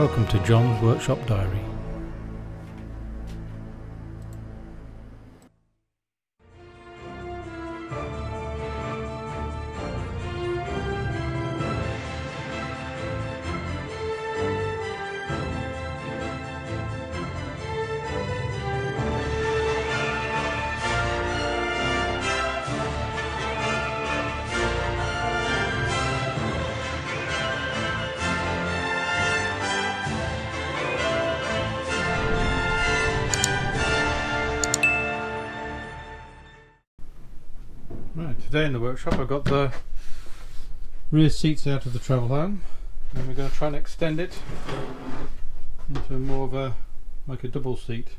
Welcome to John's Workshop Diary. Right, today in the workshop I've got the rear seats out of the Travelhome, and we're going to try and extend it into more of a like a double seat.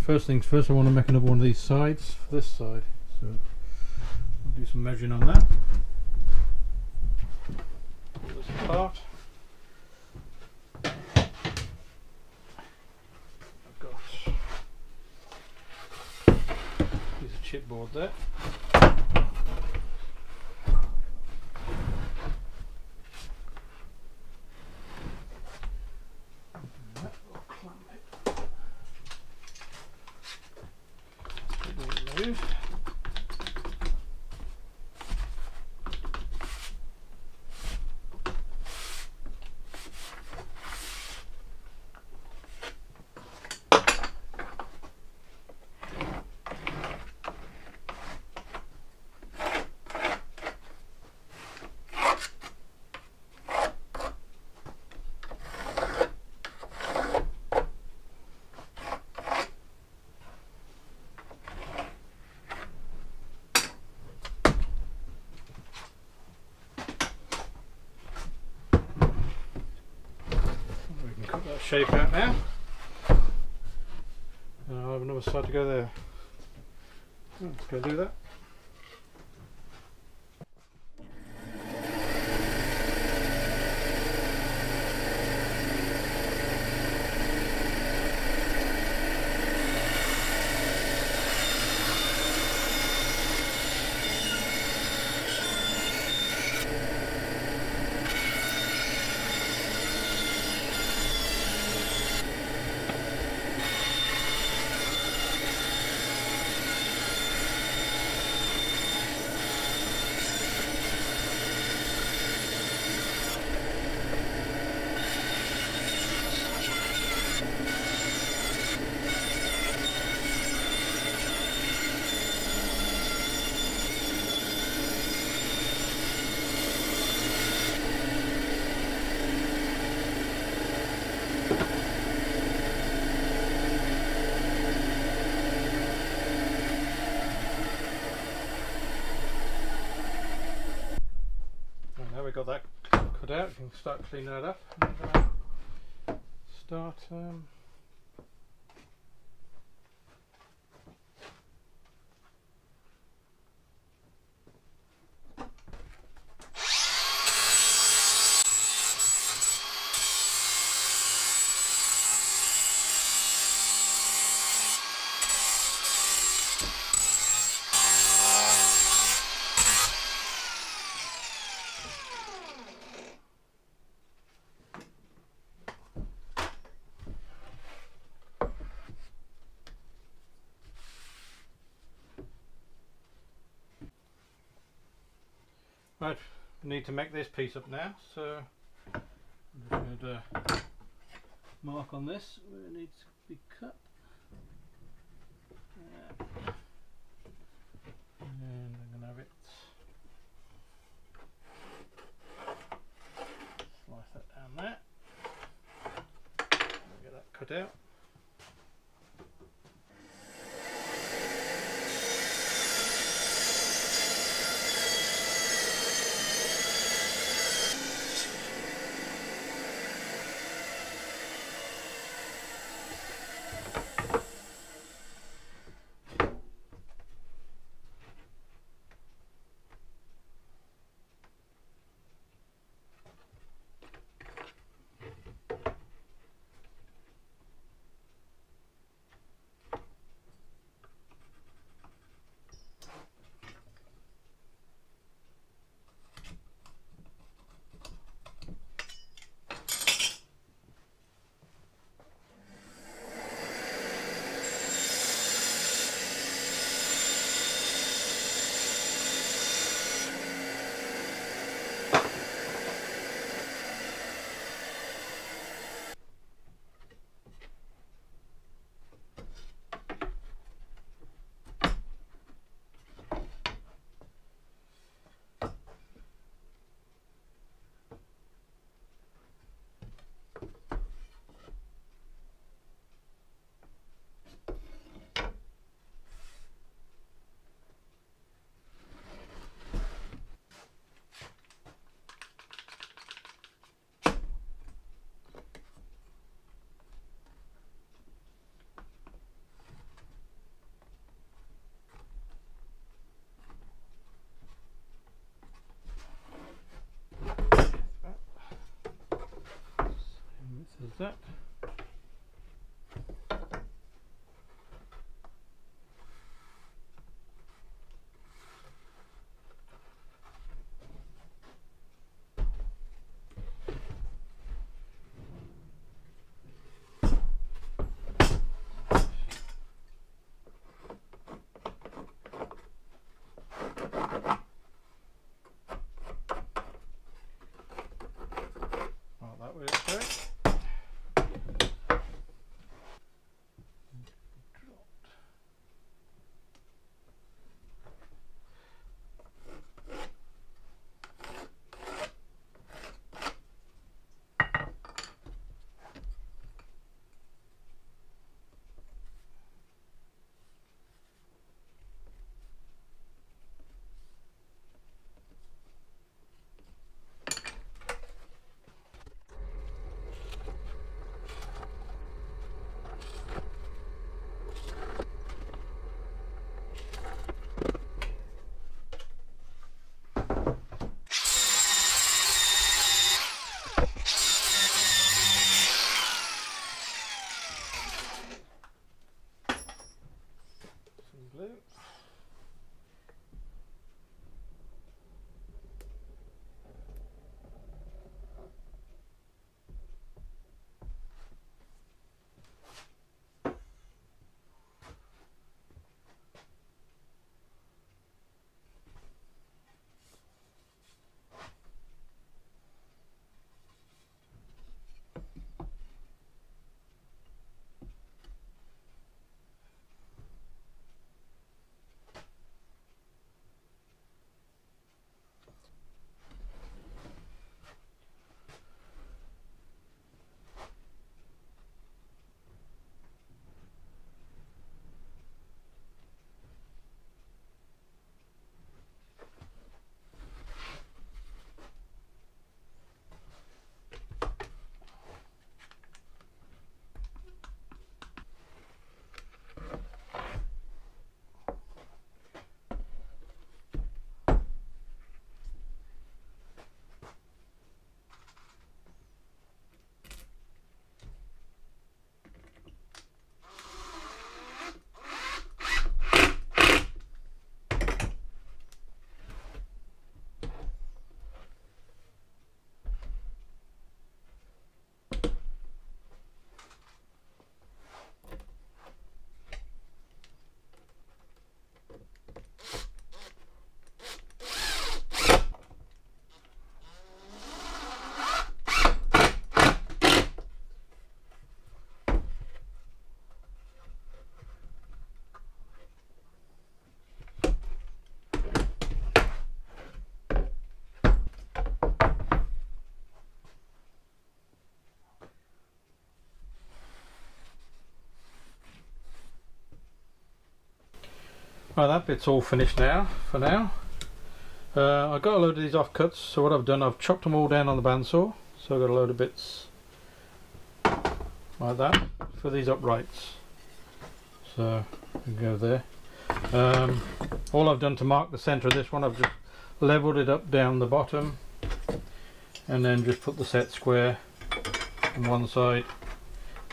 First things first, I want to make another one of these sides for this side, so I'll do some measuring on that. Pull this apart. I've got chipboard there. That will clamp it. Move. Cut that shape out now, and I'll have another side to go there. Let's go do that. Now we've got that cut out, you can start cleaning that up. And, start right, we need to make this piece up now, so I'm just going to mark on this where it needs to be cut. And I'm going to have it slice that down there. Get that cut out. that. That way it's going. Blue. Right, that bit's all finished now, for now. I got a load of these offcuts, so what I've done, I've chopped them all down on the bandsaw. So I've got a load of bits like that for these uprights. So we can go there. All I've done to mark the centre of this one, I've just levelled it up down the bottom and then just put the set square on one side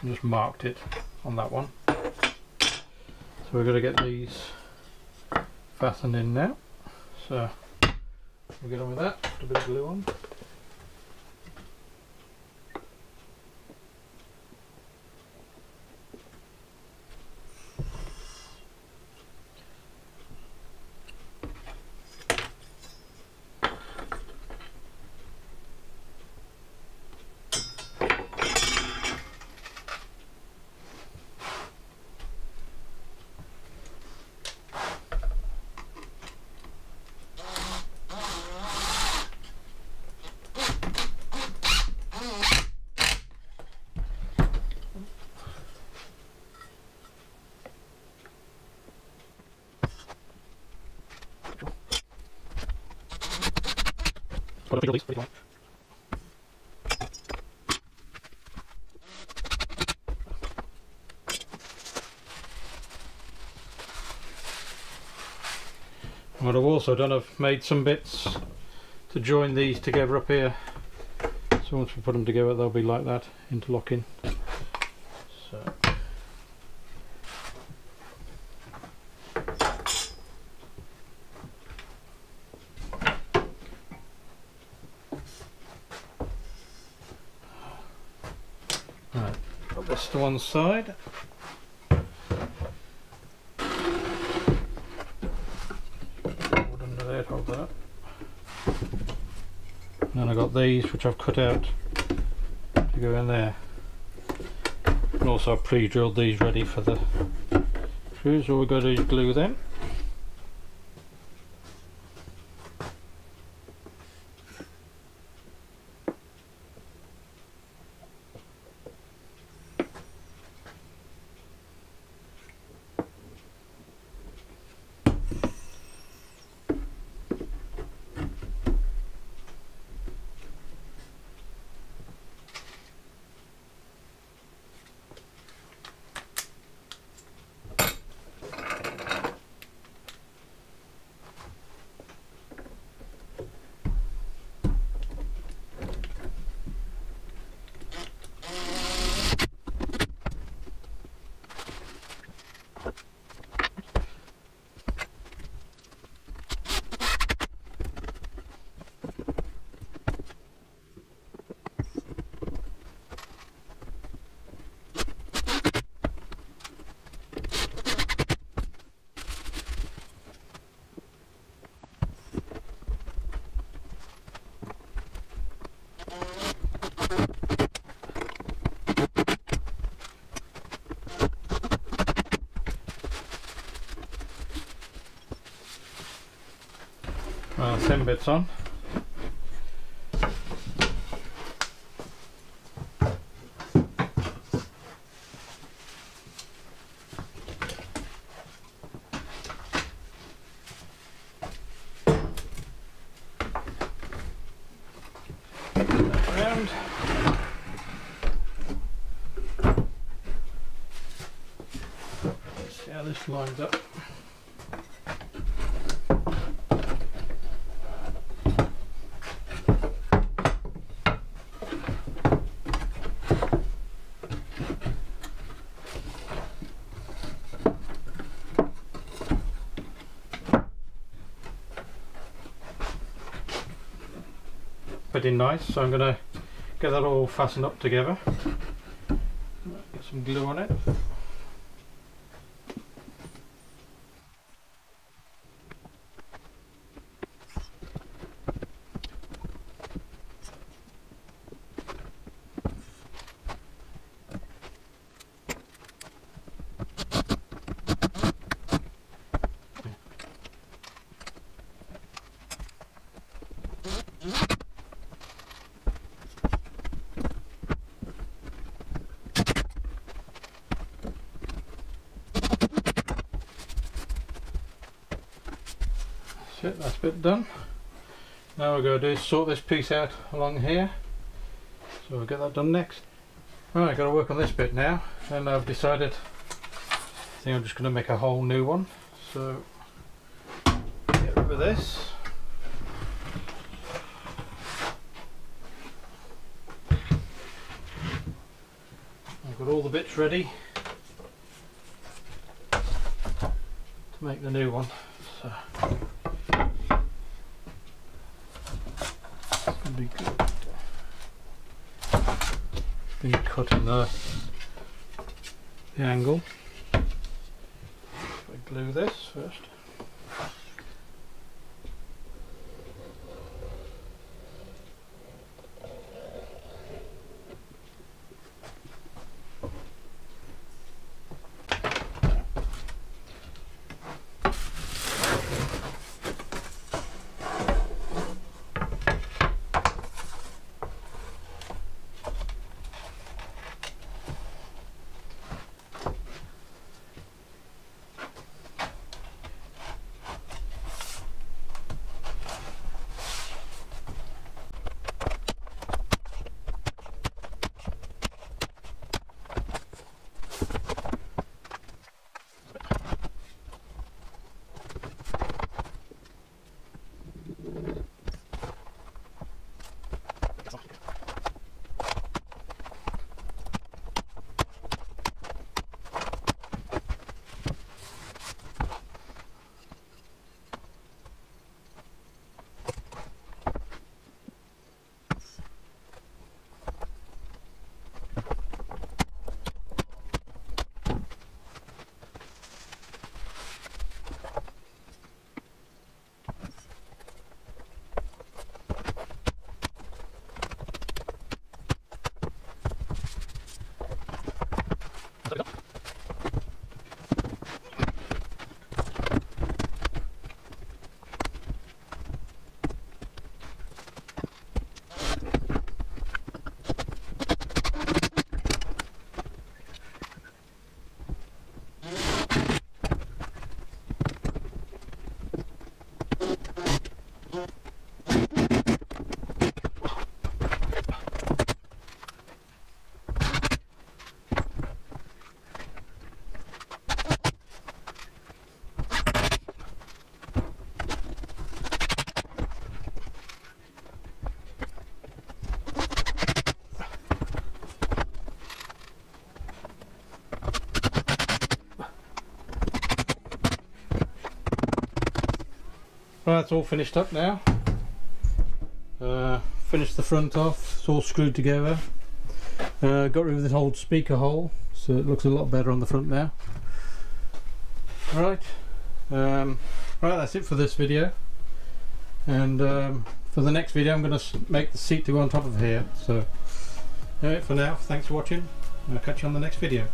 and just marked it on that one. So we're going to get these fastened in now. So we'll get on with that, put a bit of glue on. What I've also done, I've made some bits to join these together up here, so once we put them together they'll be like that, interlocking. to one side. Hold under there, hold that up. And then I got these which I've cut out to go in there. And also I've pre-drilled these ready for the screws. All we've got to do is glue them. Well, 10 bits on. Around. Let's see how this lines up. Pretty nice, so I'm going to get that all fastened up together. Get some glue on it. That's a bit done. Now we're going to do is sort this piece out along here, so we'll get that done next. Right, got to work on this bit now, and I've decided I think I'm just going to make a whole new one. So get rid of this. I've got all the bits ready to make the new one. So be good. Been cutting the angle. I glue this first. Right, it's all finished up now. Finished the front off, it's all screwed together. Got rid of this old speaker hole, so it looks a lot better on the front now. Right, right, that's it for this video. And for the next video I'm going to make the seat to go on top of here. So anyway, for now, thanks for watching. I'll catch you on the next video.